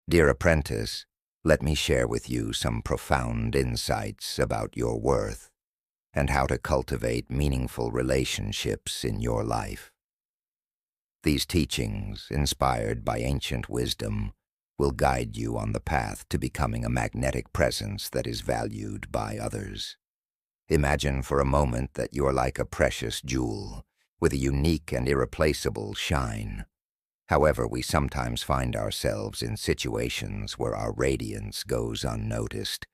Dear apprentice, let me share with you some profound insights about your worth and how to cultivate meaningful relationships in your life. These teachings, inspired by ancient wisdom, will guide you on the path to becoming a magnetic presence that is valued by others. Imagine for a moment that you are like a precious jewel with a unique and irreplaceable shine. However, we sometimes find ourselves in situations where our radiance goes unnoticed,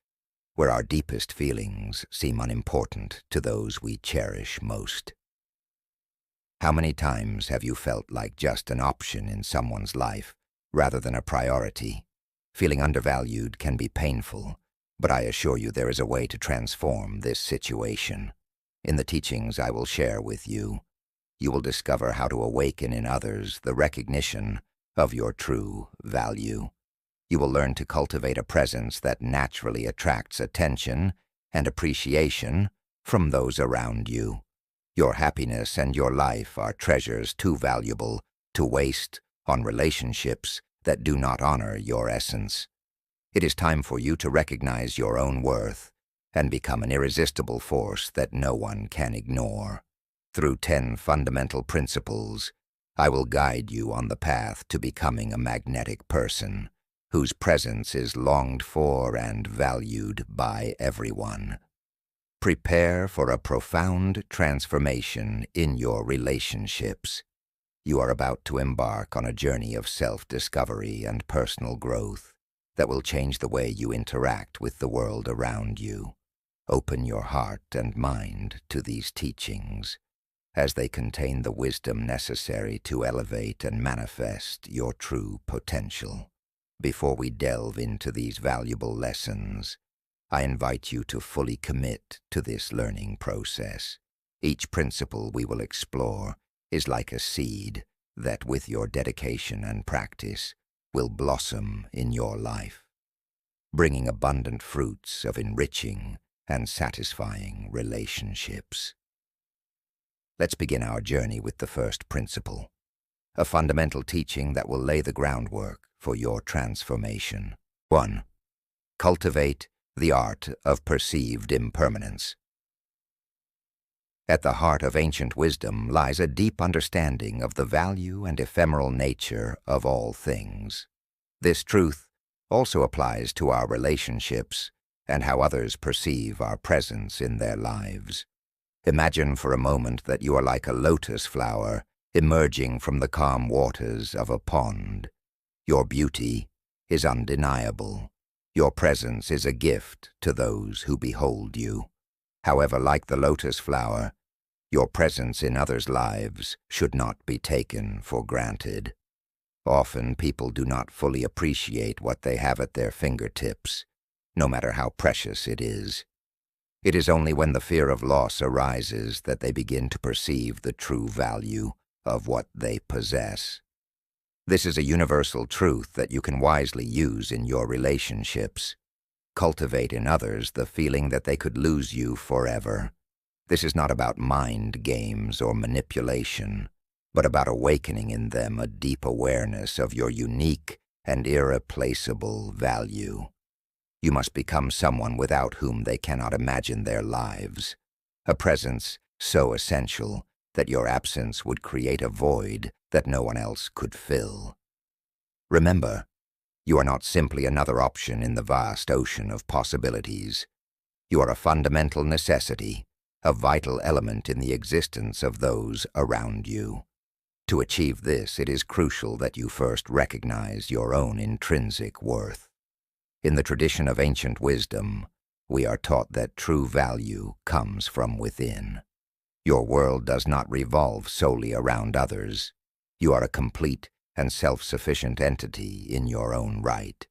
where our deepest feelings seem unimportant to those we cherish most. How many times have you felt like just an option in someone's life rather than a priority? Feeling undervalued can be painful, but I assure you there is a way to transform this situation. In the teachings I will share with you, you will discover how to awaken in others the recognition of your true value. You will learn to cultivate a presence that naturally attracts attention and appreciation from those around you. Your happiness and your life are treasures too valuable to waste on relationships that do not honor your essence. It is time for you to recognize your own worth and become an irresistible force that no one can ignore. Through 10 fundamental principles, I will guide you on the path to becoming a magnetic person whose presence is longed for and valued by everyone. Prepare for a profound transformation in your relationships. You are about to embark on a journey of self-discovery and personal growth that will change the way you interact with the world around you. Open your heart and mind to these teachings, as they contain the wisdom necessary to elevate and manifest your true potential. Before we delve into these valuable lessons, I invite you to fully commit to this learning process. Each principle we will explore is like a seed that, with your dedication and practice, will blossom in your life, bringing abundant fruits of enriching and satisfying relationships. Let's begin our journey with the first principle, a fundamental teaching that will lay the groundwork for your transformation. 1. Cultivate the art of perceived impermanence. At the heart of ancient wisdom lies a deep understanding of the value and ephemeral nature of all things. This truth also applies to our relationships and how others perceive our presence in their lives. Imagine for a moment that you are like a lotus flower emerging from the calm waters of a pond. Your beauty is undeniable. Your presence is a gift to those who behold you. However, like the lotus flower, your presence in others' lives should not be taken for granted. Often, people do not fully appreciate what they have at their fingertips, no matter how precious it is. It is only when the fear of loss arises that they begin to perceive the true value of what they possess. This is a universal truth that you can wisely use in your relationships. Cultivate in others the feeling that they could lose you forever. This is not about mind games or manipulation, but about awakening in them a deep awareness of your unique and irreplaceable value. You must become someone without whom they cannot imagine their lives, a presence so essential that your absence would create a void that no one else could fill. Remember, you are not simply another option in the vast ocean of possibilities. You are a fundamental necessity, a vital element in the existence of those around you. To achieve this, it is crucial that you first recognize your own intrinsic worth. In the tradition of ancient wisdom, we are taught that true value comes from within. Your world does not revolve solely around others. You are a complete and self-sufficient entity in your own right.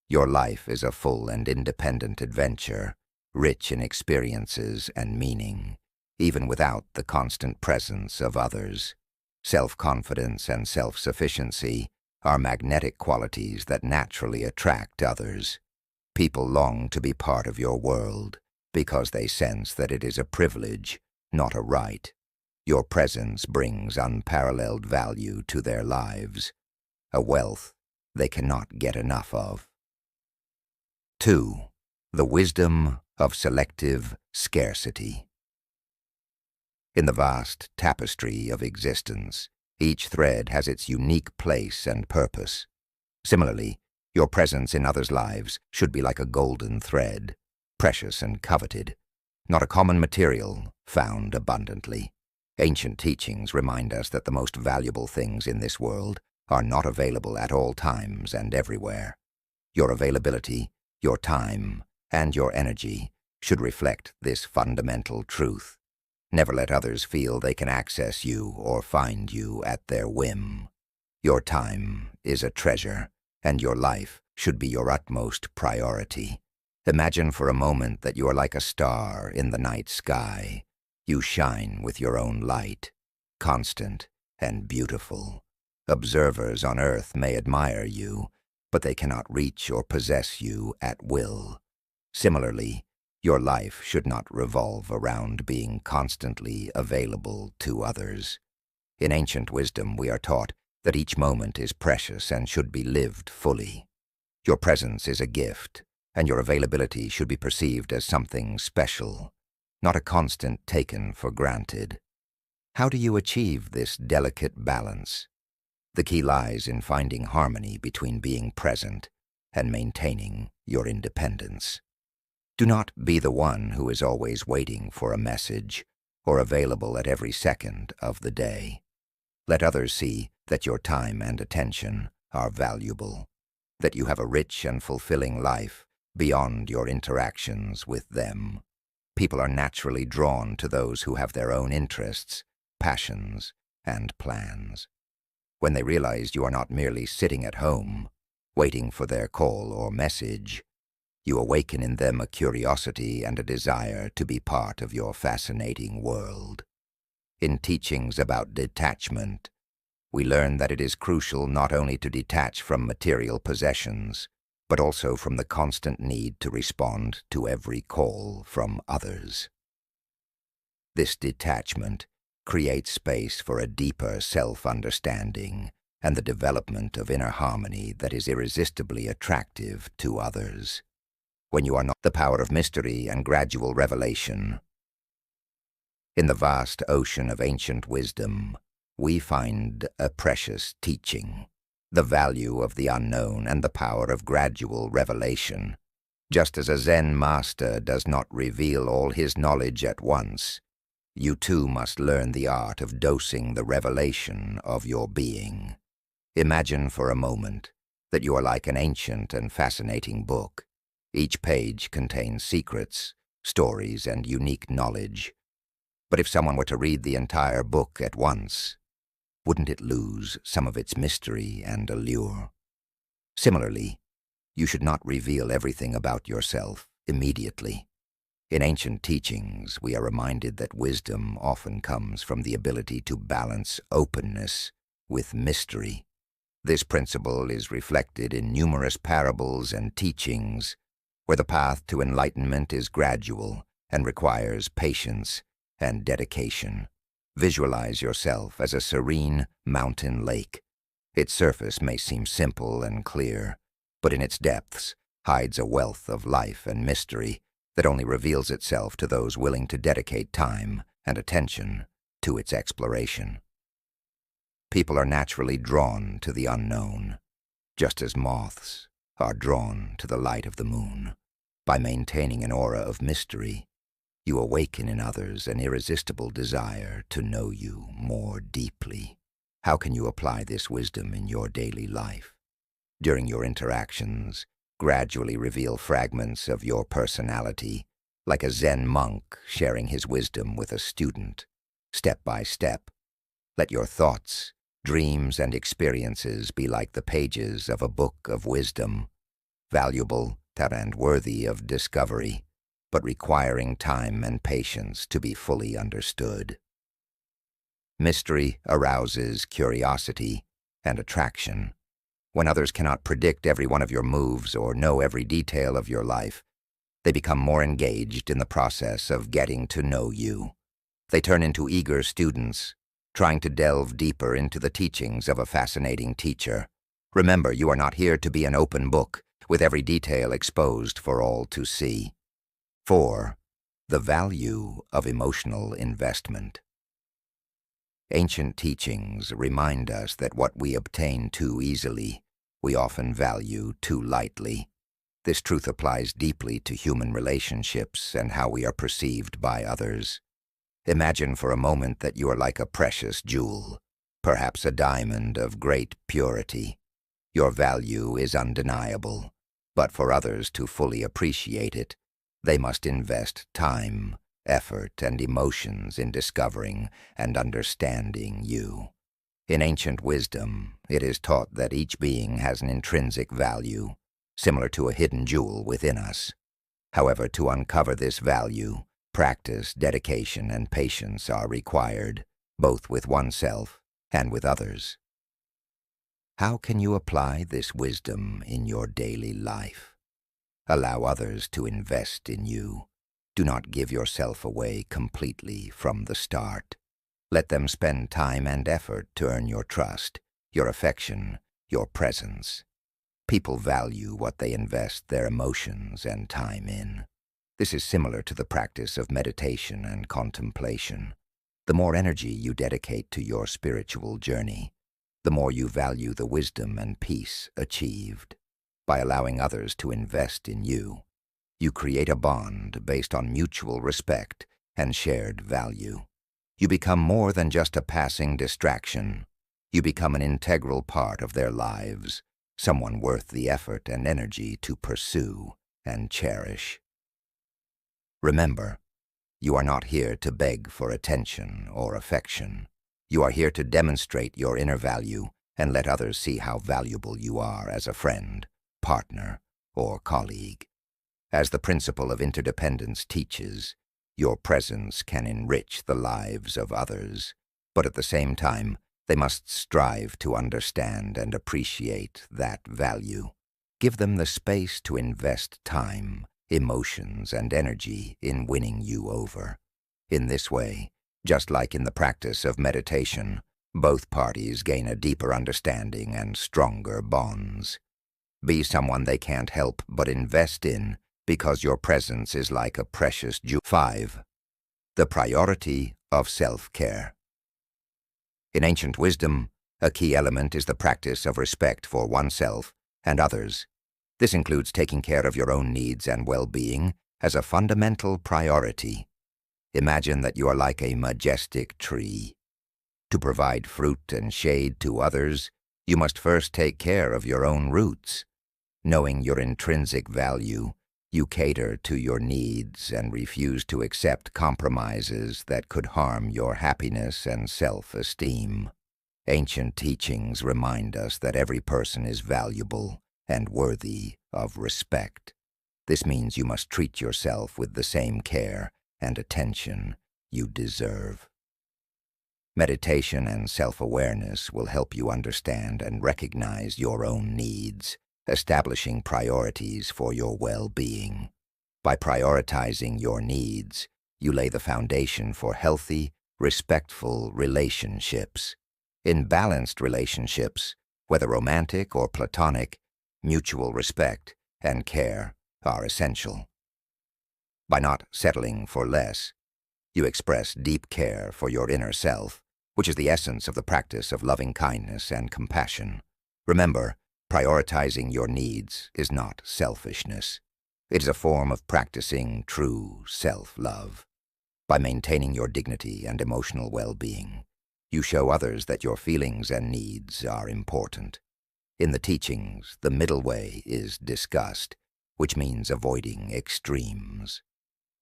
Your life is a full and independent adventure, rich in experiences and meaning, even without the constant presence of others. Self-confidence and self-sufficiency are magnetic qualities that naturally attract others. People long to be part of your world because they sense that it is a privilege, not a right. Your presence brings unparalleled value to their lives, a wealth they cannot get enough of. 2. The wisdom of selective scarcity. In the vast tapestry of existence, each thread has its unique place and purpose. Similarly, your presence in others' lives should be like a golden thread, precious and coveted, not a common material found abundantly. Ancient teachings remind us that the most valuable things in this world are not available at all times and everywhere. Your availability, your time, and your energy should reflect this fundamental truth. Never let others feel they can access you or find you at their whim. Your time is a treasure, and your life should be your utmost priority. Imagine for a moment that you are like a star in the night sky. You shine with your own light, constant and beautiful. Observers on earth may admire you, but they cannot reach or possess you at will. Similarly, your life should not revolve around being constantly available to others. In ancient wisdom, we are taught that each moment is precious and should be lived fully. Your presence is a gift, and your availability should be perceived as something special, not a constant taken for granted. How do you achieve this delicate balance? The key lies in finding harmony between being present and maintaining your independence. Do not be the one who is always waiting for a message or available at every second of the day. Let others see that your time and attention are valuable, that you have a rich and fulfilling life beyond your interactions with them. People are naturally drawn to those who have their own interests, passions, and plans. When they realize you are not merely sitting at home, waiting for their call or message, you awaken in them a curiosity and a desire to be part of your fascinating world. In teachings about detachment, we learn that it is crucial not only to detach from material possessions, but also from the constant need to respond to every call from others. This detachment creates space for a deeper self-understanding and the development of inner harmony that is irresistibly attractive to others. When you are not the power of mystery and gradual revelation. In the vast ocean of ancient wisdom, we find a precious teaching, the value of the unknown and the power of gradual revelation. Just as a Zen master does not reveal all his knowledge at once, you too must learn the art of dosing the revelation of your being. Imagine for a moment that you are like an ancient and fascinating book. Each page contains secrets, stories, and unique knowledge. But if someone were to read the entire book at once, wouldn't it lose some of its mystery and allure? Similarly, you should not reveal everything about yourself immediately. In ancient teachings, we are reminded that wisdom often comes from the ability to balance openness with mystery. This principle is reflected in numerous parables and teachings, where the path to enlightenment is gradual and requires patience and dedication. Visualize yourself as a serene mountain lake. Its surface may seem simple and clear, but in its depths hides a wealth of life and mystery that only reveals itself to those willing to dedicate time and attention to its exploration. People are naturally drawn to the unknown, just as moths are drawn to the light of the moon. By maintaining an aura of mystery, you awaken in others an irresistible desire to know you more deeply. How can you apply this wisdom in your daily life? During your interactions, gradually reveal fragments of your personality, like a Zen monk sharing his wisdom with a student. Step by step, let your thoughts, dreams, and experiences be like the pages of a book of wisdom, valuable and worthy of discovery, but requiring time and patience to be fully understood. Mystery arouses curiosity and attraction. When others cannot predict every one of your moves or know every detail of your life, they become more engaged in the process of getting to know you. They turn into eager students, trying to delve deeper into the teachings of a fascinating teacher. Remember, you are not here to be an open book, with every detail exposed for all to see. 4. The value of emotional investment. Ancient teachings remind us that what we obtain too easily, we often value too lightly. This truth applies deeply to human relationships and how we are perceived by others. Imagine for a moment that you are like a precious jewel, perhaps a diamond of great purity. Your value is undeniable, but for others to fully appreciate it, they must invest time, effort, and emotions in discovering and understanding you. In ancient wisdom, it is taught that each being has an intrinsic value, similar to a hidden jewel within us. However, to uncover this value, practice, dedication, and patience are required, both with oneself and with others. How can you apply this wisdom in your daily life? Allow others to invest in you. Do not give yourself away completely from the start. Let them spend time and effort to earn your trust, your affection, your presence. People value what they invest their emotions and time in. This is similar to the practice of meditation and contemplation. The more energy you dedicate to your spiritual journey, the more you value the wisdom and peace achieved. By allowing others to invest in you, you create a bond based on mutual respect and shared value. You become more than just a passing distraction. You become an integral part of their lives, someone worth the effort and energy to pursue and cherish. Remember, you are not here to beg for attention or affection. You are here to demonstrate your inner value and let others see how valuable you are as a friend, partner, or colleague. As the principle of interdependence teaches, your presence can enrich the lives of others, but at the same time, they must strive to understand and appreciate that value. Give them the space to invest time, emotions, and energy in winning you over. In this way, just like in the practice of meditation, both parties gain a deeper understanding and stronger bonds. Be someone they can't help but invest in, because your presence is like a precious jewel. 5. The priority of self-care. In ancient wisdom, a key element is the practice of respect for oneself and others. This includes taking care of your own needs and well-being as a fundamental priority. Imagine that you are like a majestic tree. To provide fruit and shade to others, you must first take care of your own roots. Knowing your intrinsic value, you cater to your needs and refuse to accept compromises that could harm your happiness and self-esteem. Ancient teachings remind us that every person is valuable and worthy of respect. This means you must treat yourself with the same care and attention you deserve. Meditation and self-awareness will help you understand and recognize your own needs, establishing priorities for your well-being. By prioritizing your needs, you lay the foundation for healthy, respectful relationships. In balanced relationships, whether romantic or platonic, mutual respect and care are essential. By not settling for less, you express deep care for your inner self, which is the essence of the practice of loving kindness and compassion. Remember, prioritizing your needs is not selfishness. It is a form of practicing true self-love. By maintaining your dignity and emotional well-being, you show others that your feelings and needs are important. In the teachings, the middle way is discussed, which means avoiding extremes.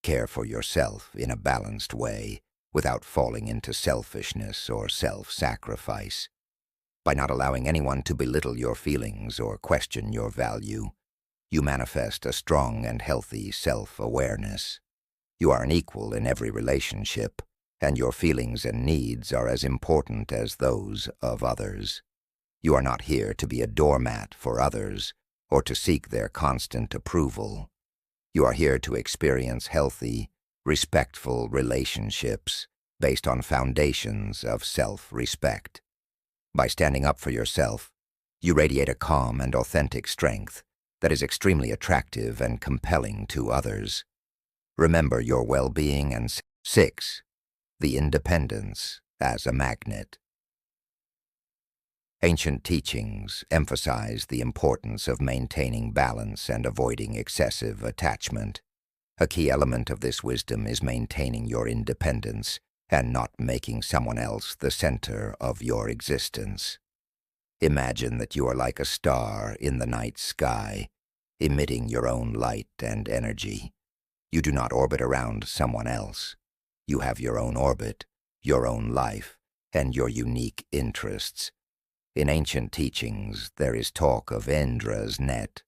Care for yourself in a balanced way without falling into selfishness or self-sacrifice. By not allowing anyone to belittle your feelings or question your value, you manifest a strong and healthy self-awareness. You are an equal in every relationship, and your feelings and needs are as important as those of others. You are not here to be a doormat for others or to seek their constant approval. You are here to experience healthy, respectful relationships based on foundations of self-respect. By standing up for yourself, You radiate a calm and authentic strength that is extremely attractive and compelling to others. Remember your well-being. And 6. The independence as a magnet. Ancient teachings emphasize the importance of maintaining balance and avoiding excessive attachment. A key element of this wisdom is maintaining your independence and not making someone else the center of your existence. Imagine that you are like a star in the night sky, emitting your own light and energy. You do not orbit around someone else. You have your own orbit, your own life, and your unique interests. In ancient teachings, there is talk of Indra's net,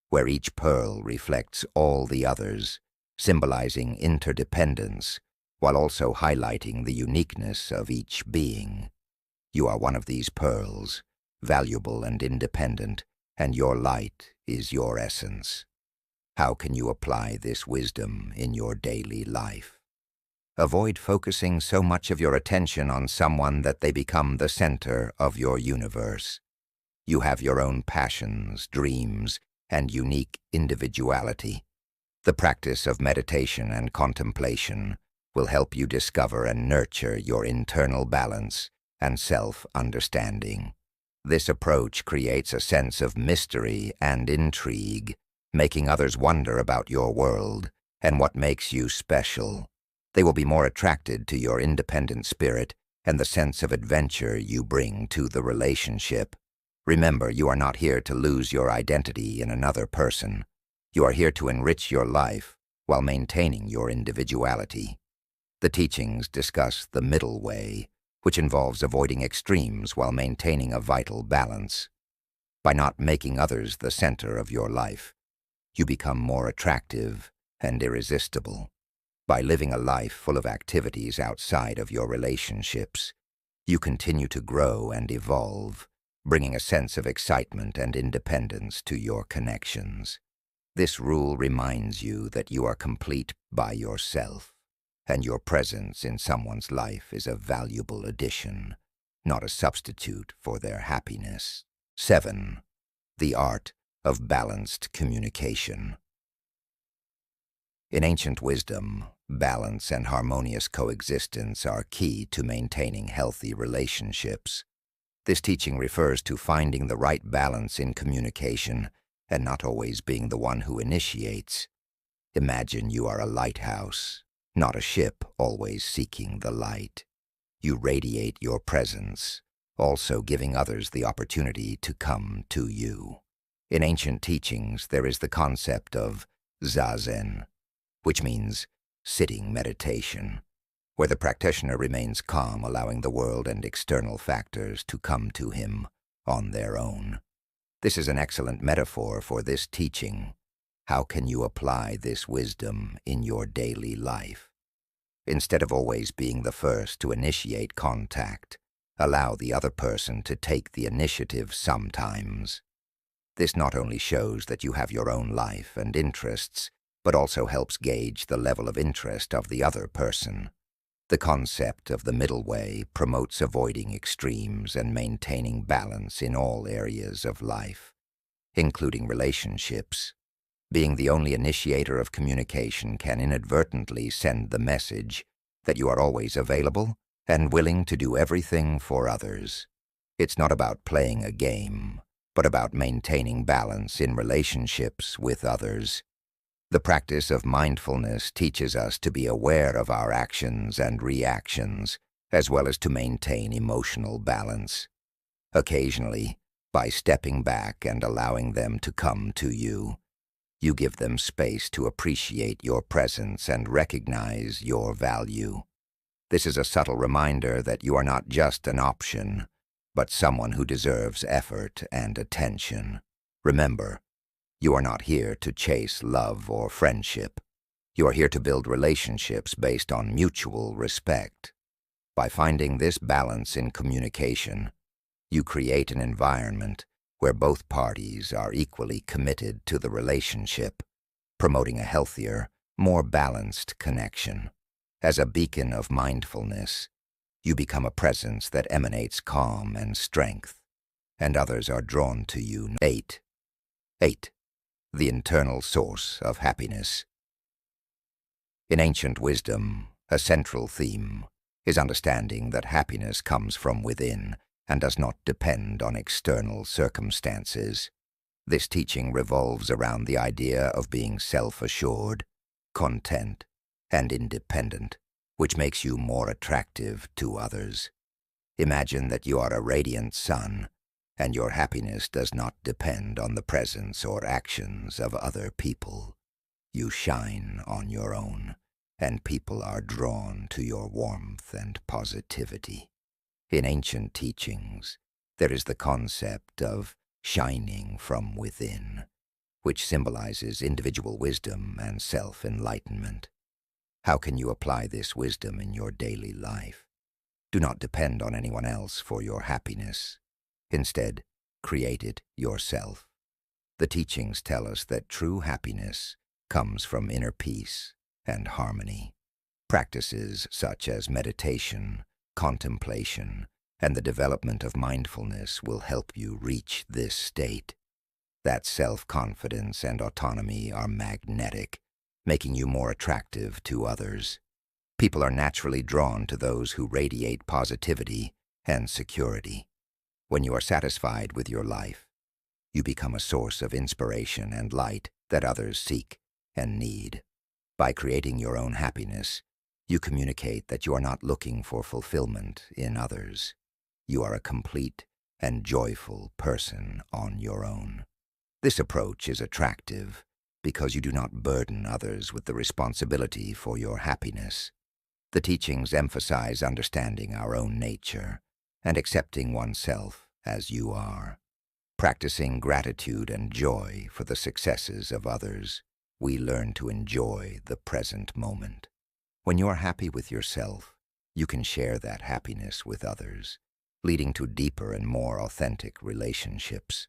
where each pearl reflects all the others, symbolizing interdependence, while also highlighting the uniqueness of each being. You are one of these pearls, valuable and independent, and your light is your essence. How can you apply this wisdom in your daily life? Avoid focusing so much of your attention on someone that they become the center of your universe. You have your own passions, dreams, and unique individuality. The practice of meditation and contemplation will help you discover and nurture your internal balance and self-understanding. This approach creates a sense of mystery and intrigue, making others wonder about your world and what makes you special. They will be more attracted to your independent spirit and the sense of adventure you bring to the relationship. Remember, you are not here to lose your identity in another person. You are here to enrich your life while maintaining your individuality. The teachings discuss the middle way, which involves avoiding extremes while maintaining a vital balance. By not making others the center of your life, you become more attractive and irresistible. By living a life full of activities outside of your relationships, you continue to grow and evolve, bringing a sense of excitement and independence to your connections. This rule reminds you that you are complete by yourself, and your presence in someone's life is a valuable addition, not a substitute for their happiness. 7. The art of balanced communication. In ancient wisdom, balance and harmonious coexistence are key to maintaining healthy relationships. This teaching refers to finding the right balance in communication and not always being the one who initiates. Imagine you are a lighthouse, not a ship always seeking the light. You radiate your presence, also giving others the opportunity to come to you. In ancient teachings, there is the concept of zazen, which means sitting meditation, where the practitioner remains calm, allowing the world and external factors to come to him on their own. This is an excellent metaphor for this teaching. How can you apply this wisdom in your daily life? Instead of always being the first to initiate contact, allow the other person to take the initiative sometimes. This not only shows that you have your own life and interests, but also helps gauge the level of interest of the other person. The concept of the middle way promotes avoiding extremes and maintaining balance in all areas of life, including relationships. Being the only initiator of communication can inadvertently send the message that you are always available and willing to do everything for others. It's not about playing a game, but about maintaining balance in relationships with others. The practice of mindfulness teaches us to be aware of our actions and reactions, as well as to maintain emotional balance. Occasionally, by stepping back and allowing them to come to you, you give them space to appreciate your presence and recognize your value. This is a subtle reminder that you are not just an option, but someone who deserves effort and attention. Remember, you are not here to chase love or friendship. You are here to build relationships based on mutual respect. By finding this balance in communication, you create an environment where both parties are equally committed to the relationship, promoting a healthier, more balanced connection. As a beacon of mindfulness, you become a presence that emanates calm and strength. and others are drawn to you. 8. The internal source of happiness. In ancient wisdom, a central theme is understanding that happiness comes from within and does not depend on external circumstances. This teaching revolves around the idea of being self-assured, content, and independent, which makes you more attractive to others. Imagine that you are a radiant sun, and your happiness does not depend on the presence or actions of other people. You shine on your own, and people are drawn to your warmth and positivity. In ancient teachings, there is the concept of shining from within, which symbolizes individual wisdom and self-enlightenment. How can you apply this wisdom in your daily life? Do not depend on anyone else for your happiness. Instead, create it yourself. The teachings tell us that true happiness comes from inner peace and harmony. Practices such as meditation, contemplation, and the development of mindfulness will help you reach this state. That self-confidence and autonomy are magnetic, making you more attractive to others. People are naturally drawn to those who radiate positivity and security. When you are satisfied with your life, you become a source of inspiration and light that others seek and need. By creating your own happiness, you communicate that you are not looking for fulfillment in others. You are a complete and joyful person on your own. This approach is attractive because you do not burden others with the responsibility for your happiness. The teachings emphasize understanding our own nature and accepting oneself as you are. Practicing gratitude and joy for the successes of others, we learn to enjoy the present moment. When you are happy with yourself, you can share that happiness with others, leading to deeper and more authentic relationships.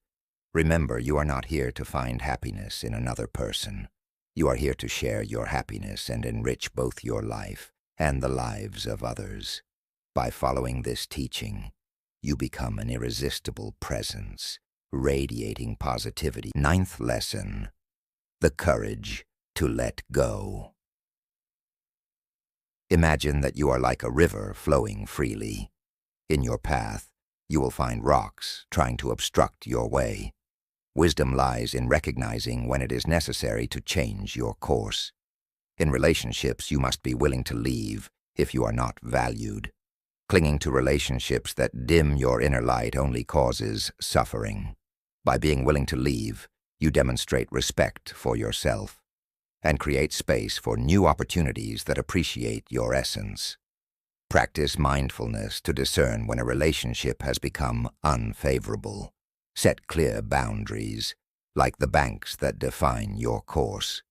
Remember, you are not here to find happiness in another person. You are here to share your happiness and enrich both your life and the lives of others. By following this teaching, you become an irresistible presence, radiating positivity. 9th lesson, the courage to let go. Imagine that you are like a river flowing freely. In your path, you will find rocks trying to obstruct your way. Wisdom lies in recognizing when it is necessary to change your course. In relationships, you must be willing to leave if you are not valued. Clinging to relationships that dim your inner light only causes suffering. By being willing to leave, you demonstrate respect for yourself and create space for new opportunities that appreciate your essence. Practice mindfulness to discern when a relationship has become unfavorable. Set clear boundaries, like the banks that define your course.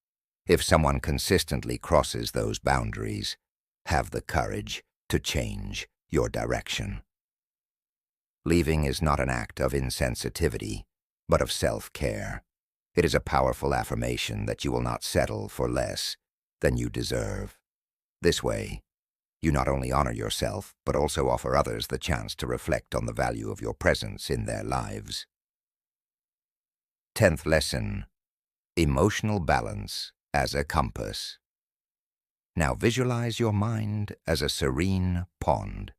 If someone consistently crosses those boundaries, have the courage to change your direction. Leaving is not an act of insensitivity, but of self-care. It is a powerful affirmation that you will not settle for less than you deserve. This way, you not only honor yourself, but also offer others the chance to reflect on the value of your presence in their lives. 10th lesson, emotional balance as a compass. Now visualize your mind as a serene pond.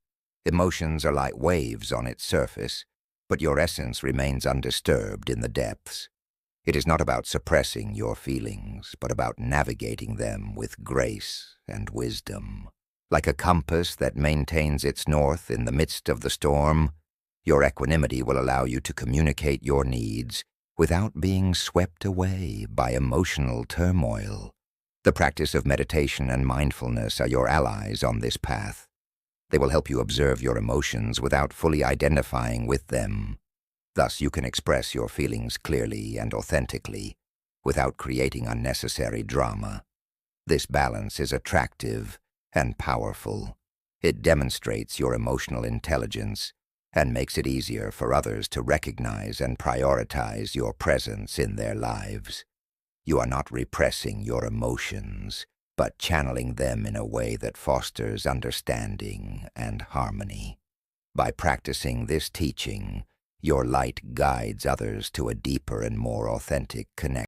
Emotions are like waves on its surface, but your essence remains undisturbed in the depths. It is not about suppressing your feelings, but about navigating them with grace and wisdom. Like a compass that maintains its north in the midst of the storm, your equanimity will allow you to communicate your needs without being swept away by emotional turmoil. The practice of meditation and mindfulness are your allies on this path. They will help you observe your emotions without fully identifying with them. Thus, you can express your feelings clearly and authentically, without creating unnecessary drama. This balance is attractive and powerful. It demonstrates your emotional intelligence and makes it easier for others to recognize and prioritize your presence in their lives. You are not repressing your emotions, but channeling them in a way that fosters understanding and harmony. By practicing this teaching, Your light guides others to a deeper and more authentic connection.